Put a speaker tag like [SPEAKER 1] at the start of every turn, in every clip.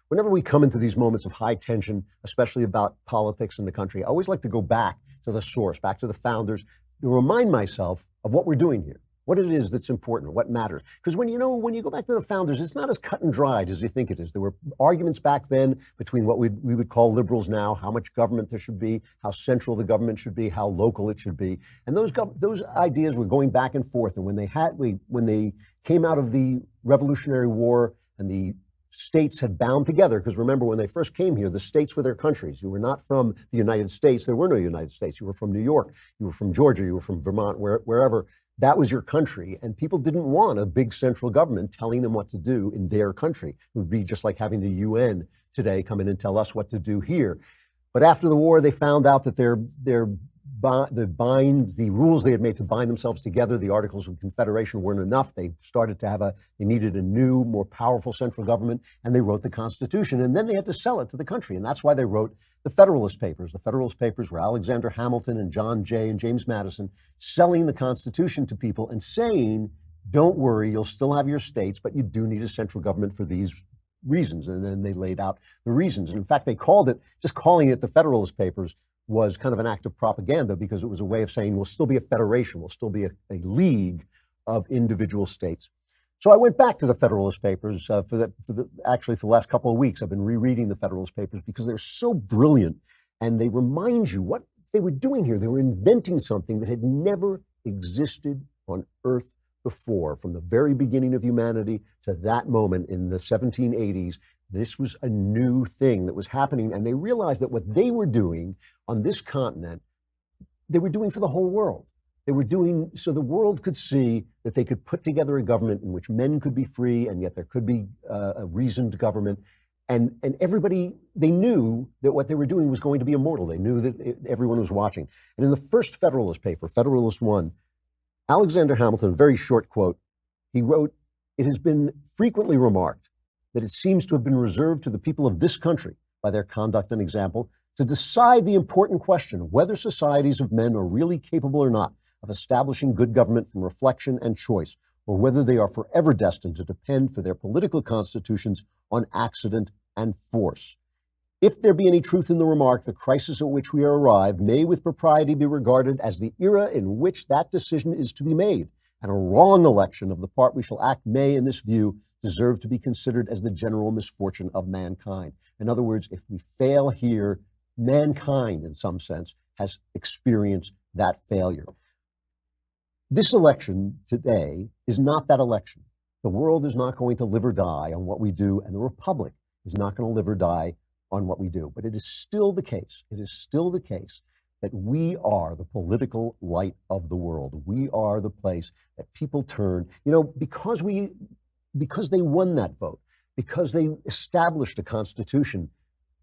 [SPEAKER 1] Whenever we come into these moments of high tension, especially about politics in the country, I always like to go back to the source, back to the founders, to remind myself of what we're doing here, what it is that's important, what matters. Because when you go back to the founders, it's not as cut and dried as you think it is. There were arguments back then between what we would call liberals now, how much government there should be, how central the government should be, how local it should be, and those ideas were going back and forth. And when they came out of the Revolutionary War and the states had bound together, because remember, when they first came here, the states were their countries. You were not from the United States. There were no United States. You were from New York. You were from Georgia. You were from Vermont, wherever. That was your country. And people didn't want a big central government telling them what to do in their country. It would be just like having the UN today come in and tell us what to do here. But after the war, they found out that the rules they had made to bind themselves together, the Articles of Confederation, weren't enough. They needed a new, more powerful central government, and they wrote the Constitution. And then they had to sell it to the country. And that's why they wrote the Federalist Papers. The Federalist Papers were Alexander Hamilton and John Jay and James Madison selling the Constitution to people and saying, don't worry, you'll still have your states, but you do need a central government for these reasons. And then they laid out the reasons. And in fact, just calling it the Federalist Papers was kind of an act of propaganda, because it was a way of saying we'll still be a federation, we'll still be a league of individual states. So I went back to the Federalist Papers actually for the last couple of weeks. I've been rereading the Federalist Papers because they're so brilliant, and they remind you what they were doing here. They were inventing something that had never existed on Earth before. From the very beginning of humanity to that moment in the 1780s, this was a new thing that was happening, and they realized that what they were doing on this continent, they were doing for the whole world. They were doing so the world could see that they could put together a government in which men could be free, and yet there could be a reasoned government. And everybody, they knew that what they were doing was going to be immortal. They knew that everyone was watching. And in the first Federalist paper, Federalist One, Alexander Hamilton, a very short quote, he wrote, "It has been frequently remarked that it seems to have been reserved to the people of this country, by their conduct and example, to decide the important question of whether societies of men are really capable or not of establishing good government from reflection and choice, or whether they are forever destined to depend for their political constitutions on accident and force. If there be any truth in the remark, the crisis at which we are arrived may with propriety be regarded as the era in which that decision is to be made, and a wrong election of the part we shall act may, in this view, deserve to be considered as the general misfortune of mankind." In other words, if we fail here, mankind, in some sense, has experienced that failure. This election today is not that election. The world is not going to live or die on what we do, and the Republic is not going to live or die on what we do. But it is still the case. It is still the case that we are the political light of the world. We are the place that people turn, because they won that vote, because they established a constitution.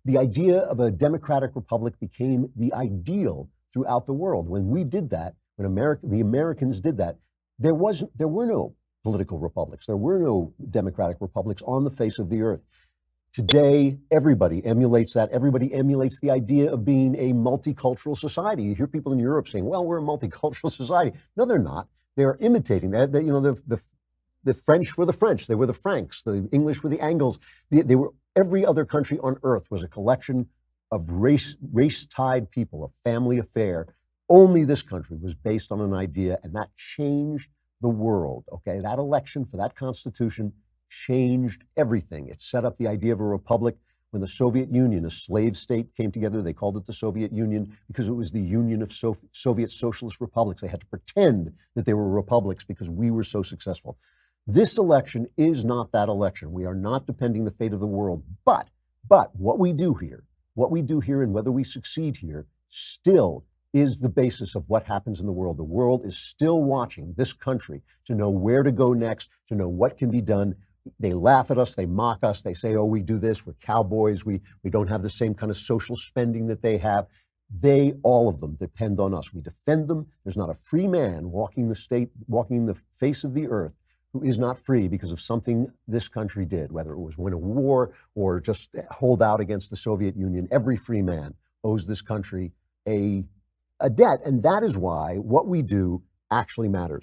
[SPEAKER 1] The idea of a democratic republic became the ideal throughout the world. When we did that, when the Americans did that, there were no political republics. There were no democratic republics on the face of the earth. Today, everybody emulates that. Everybody emulates the idea of being a multicultural society. You hear people in Europe saying, well, we're a multicultural society. No, they're not. They're imitating that. The French were the French. They were the Franks. The English were the Angles. Every other country on earth was a collection of race-tied people, a family affair. Only this country was based on an idea, and that changed the world. Okay, that election for that constitution changed everything. It set up the idea of a republic. When the Soviet Union, a slave state, came together, they called it the Soviet Union because it was the union of Soviet socialist republics. They had to pretend that they were republics because we were so successful. This election is not that election. We are not depending the fate of the world. But what we do here and whether we succeed here still is the basis of what happens in the world. The world is still watching this country to know where to go next, to know what can be done. They laugh at us, they mock us, they say, oh, we do this, we're cowboys, we don't have the same kind of social spending that they have. All of them depend on us. We defend them. There's not a free man walking the face of the earth who is not free because of something this country did, whether it was win a war or just hold out against the Soviet Union. Every free man owes this country a debt, and that is why what we do actually matters.